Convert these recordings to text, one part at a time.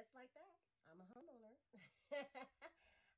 Just like that, I'm a homeowner.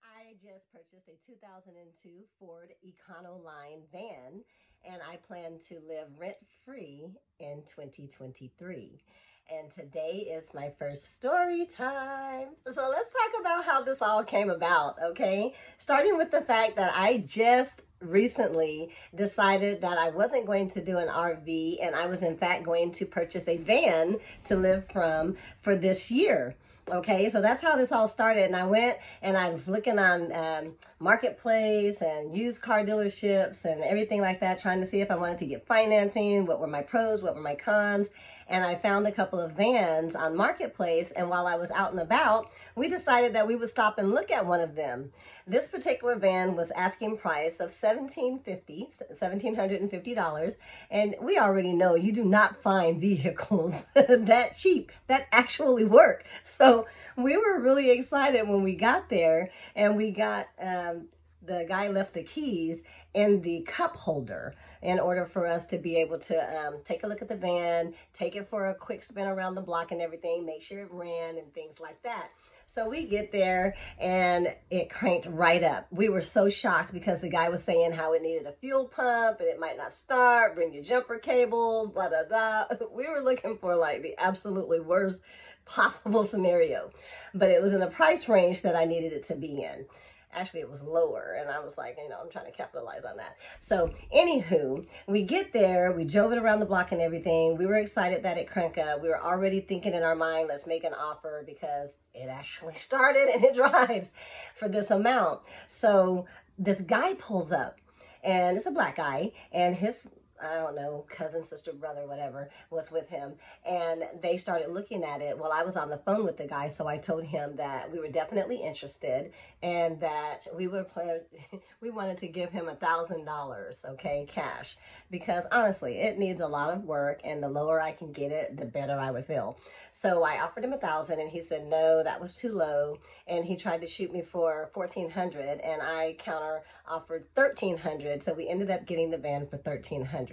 I just purchased a 2002 Ford Econoline van, and I plan to live rent free in 2023. And today is my first story time. So let's talk about how this all came about, okay? Starting with the fact that I just recently decided that I wasn't going to do an RV, and I was in fact going to purchase a van to live from for this year. Okay, so that's how this all started. And I went and I was looking on Marketplace and used car dealerships and everything like that, trying to see if I wanted to get financing, what were my pros, what were my cons. And I found a couple of vans on Marketplace. And while I was out and about, we decided that we would stop and look at one of them. This particular van was asking price of $1,750. And we already know you do not find vehicles that cheap, that actually work. So we were really excited when we got there, and we got the guy left the keys in the cup holder in order for us to be able to take a look at the van, take it for a quick spin around the block and everything, make sure it ran and things like that. So we get there and it cranked right up. We were so shocked because the guy was saying how it needed a fuel pump and it might not start, bring your jumper cables, blah, blah, blah. We were looking for like the absolutely worst possible scenario, but it was in a price range that I needed it to be in. Actually, it was lower, and I was like, I'm trying to capitalize on that. So, anywho, we get there, we drove it around the block and everything. We were excited that it cranked up. We were already thinking in our mind, let's make an offer because it actually started and it drives for this amount. So, this guy pulls up, and it's a black guy, and his I don't know, cousin, sister, brother, whatever, was with him. And they started looking at it while I was on the phone with the guy. So I told him that we were definitely interested and that we wanted to give him $1,000, okay, cash. Because honestly, it needs a lot of work, and the lower I can get it, the better I would feel. So I offered him $1,000, and he said, no, that was too low. And he tried to shoot me for $1,400, and I counter offered $1,300. So we ended up getting the van for $1,300.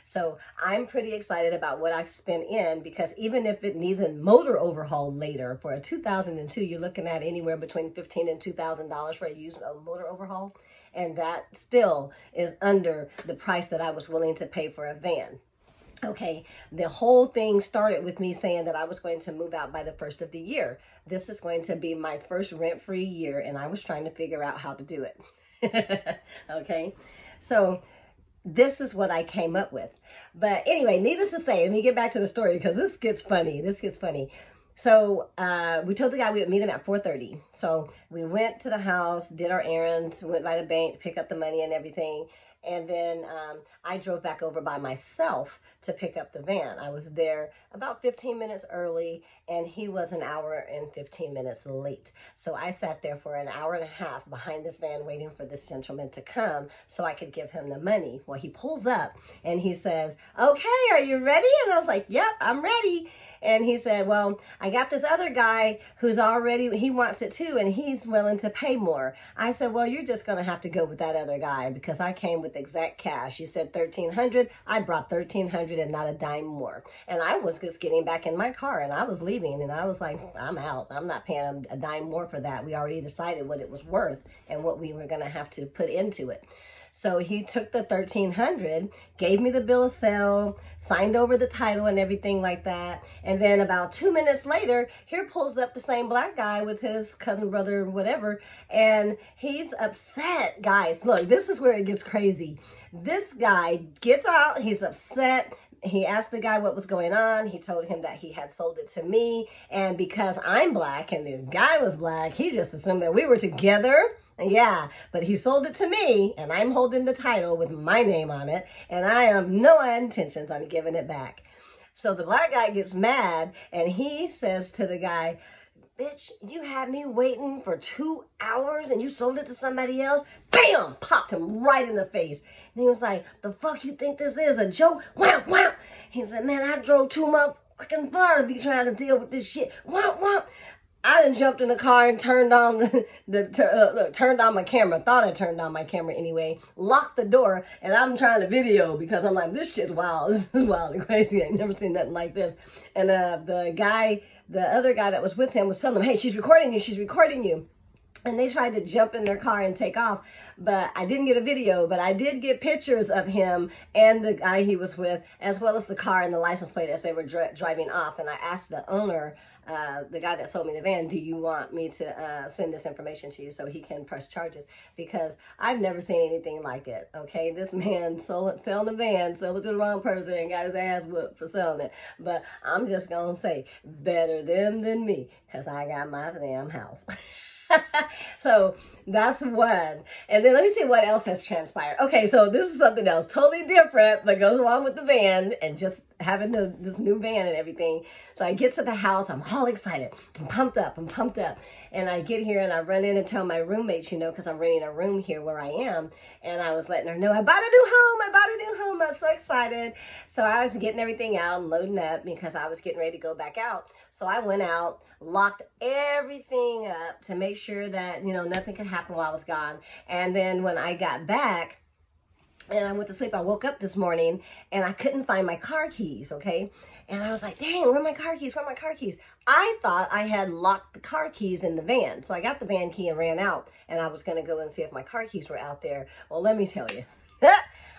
So I'm pretty excited about what I've spent in, because even if it needs a motor overhaul later, for a 2002, you're looking at anywhere between $1,500 and $2,000 for a used motor overhaul. And that still is under the price that I was willing to pay for a van. Okay, the whole thing started with me saying that I was going to move out by the first of the year. This is going to be my first rent-free year, and I was trying to figure out how to do it. Okay, so this is what I came up with. But anyway, needless to say, let me get back to the story because this gets funny. So we told the guy we would meet him at 4:30. So we went to the house, did our errands, went by the bank to pick up the money and everything. And then I drove back over by myself to pick up the van. I was there about 15 minutes early, and he was an hour and 15 minutes late. So I sat there for an hour and a half behind this van waiting for this gentleman to come so I could give him the money. Well, he pulls up and he says, okay, are you ready? And I was like, yep, I'm ready. And he said, well, I got this other guy who's already, he wants it too, and he's willing to pay more. I said, well, you're just going to have to go with that other guy because I came with exact cash. You said $1,300. I brought $1,300 and not a dime more. And I was just getting back in my car, and I was leaving, and I was like, I'm out. I'm not paying a dime more for that. We already decided what it was worth and what we were going to have to put into it. So he took the $1,300, gave me the bill of sale, signed over the title and everything like that. And then about 2 minutes later, here pulls up the same black guy with his cousin, brother, whatever. And he's upset. Guys, look, this is where it gets crazy. This guy gets out. He's upset. He asked the guy what was going on. He told him that he had sold it to me. And because I'm black and this guy was black, he just assumed that we were together. Yeah, but he sold it to me, and I'm holding the title with my name on it, and I have no intentions on giving it back. So the black guy gets mad, and he says to the guy, bitch, you had me waiting for 2 hours, and you sold it to somebody else? Bam! Popped him right in the face. And he was like, the fuck you think this is, a joke? Wham, wham! He said, man, I drove 2 motherfucking far to be trying to deal with this shit. Wham, wham! I done jumped in the car and turned on turned on my camera. Thought I turned on my camera anyway. Locked the door, and I'm trying to video because I'm like, this shit's wild. This is wild and crazy. I ain't never seen nothing like this. And the guy the other guy that was with him was telling them, hey, she's recording you, she's recording you. And they tried to jump in their car and take off, but I didn't get a video, but I did get pictures of him and the guy he was with, as well as the car and the license plate as they were driving off. And I asked the owner, the guy that sold me the van, do you want me to send this information to you so he can press charges? Because I've never seen anything like it, okay? This man selling the van, sold it to the wrong person, and got his ass whooped for selling it. But I'm just going to say, better them than me, because I got my damn house. So that's one. And then let me see what else has transpired. Okay, so this is something else totally different that goes along with the van and just having this new van and everything. So I get to the house, I'm all excited, I'm pumped up. And I get here and I run in and tell my roommates, you know, because I'm renting a room here where I am. And I was letting her know, I bought a new home. I'm so excited. So I was getting everything out and loading up because I was getting ready to go back out. So I went out, locked everything up to make sure that, you know, nothing could happen while I was gone. And then when I got back and I went to sleep, I woke up this morning and I couldn't find my car keys, okay? And I was like, dang, where are my car keys? Where are my car keys? I thought I had locked the car keys in the van. So I got the van key and ran out, and I was going to go and see if my car keys were out there. Well, let me tell you,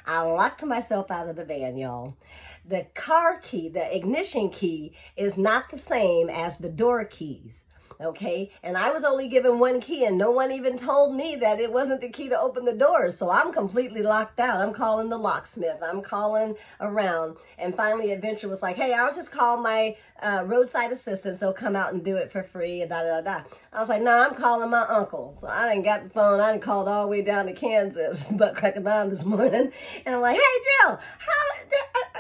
I locked myself out of the van, y'all. The car key, the ignition key, is not the same as the door keys. Okay, and I was only given one key, and no one even told me that it wasn't the key to open the doors. So I'm completely locked out. I'm calling the locksmith. I'm calling around. And finally, Adventure was like, hey, I'll just call my roadside assistants. They'll come out and do it for free. And I was like, nah, I'm calling my uncle. So I didn't got the phone. I done called all the way down to Kansas, butt cracking down this morning. And I'm like, hey, Jill,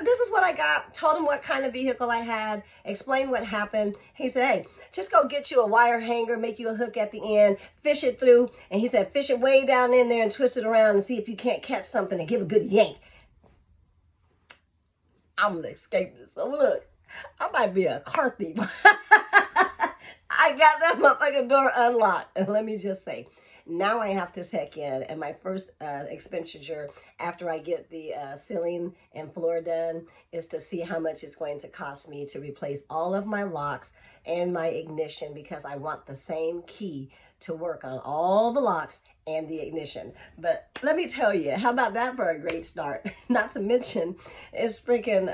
this is what I got. Told him what kind of vehicle I had. Explained what happened. He said, hey, just go get you a wire hanger, make you a hook at the end, fish it through. And he said, fish it way down in there and twist it around and see if you can't catch something and give a good yank. I'm going to escape this. So look, I might be a car thief. I got that motherfucking door unlocked. And let me just say, now I have to check in, and my first expenditure after I get the ceiling and floor done is to see how much it's going to cost me to replace all of my locks and my ignition, because I want the same key to work on all the locks and the ignition. But let me tell you, how about that for a great start? Not to mention, it's freaking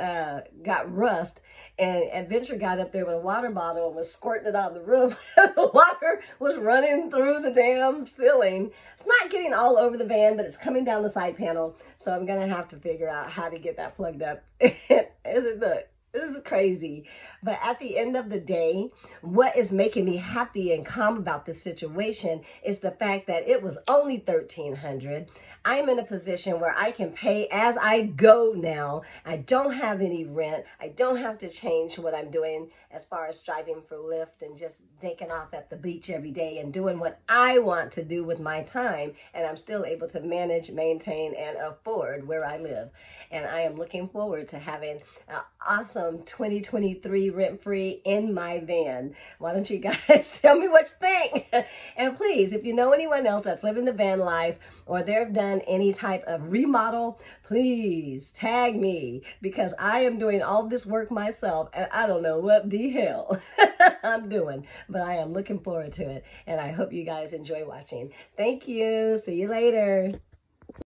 got rust. And Adventure got up there with a water bottle and was squirting it on the roof. The water was running through the damn ceiling. It's not getting all over the van, but it's coming down the side panel. So I'm going to have to figure out how to get that plugged up. This is crazy. But at the end of the day, what is making me happy and calm about this situation is the fact that it was only $1,300. I'm in a position where I can pay as I go now. I don't have any rent. I don't have to change what I'm doing as far as driving for Lyft and just taking off at the beach every day and doing what I want to do with my time. And I'm still able to manage, maintain, and afford where I live. And I am looking forward to having an awesome 2023 rent-free in my van. Why don't you guys tell me what you think? And please, if you know anyone else that's living the van life or they've done any type of remodel, please tag me, because I am doing all this work myself and I don't know what the hell I'm doing, but I am looking forward to it. And I hope you guys enjoy watching. Thank you. See you later.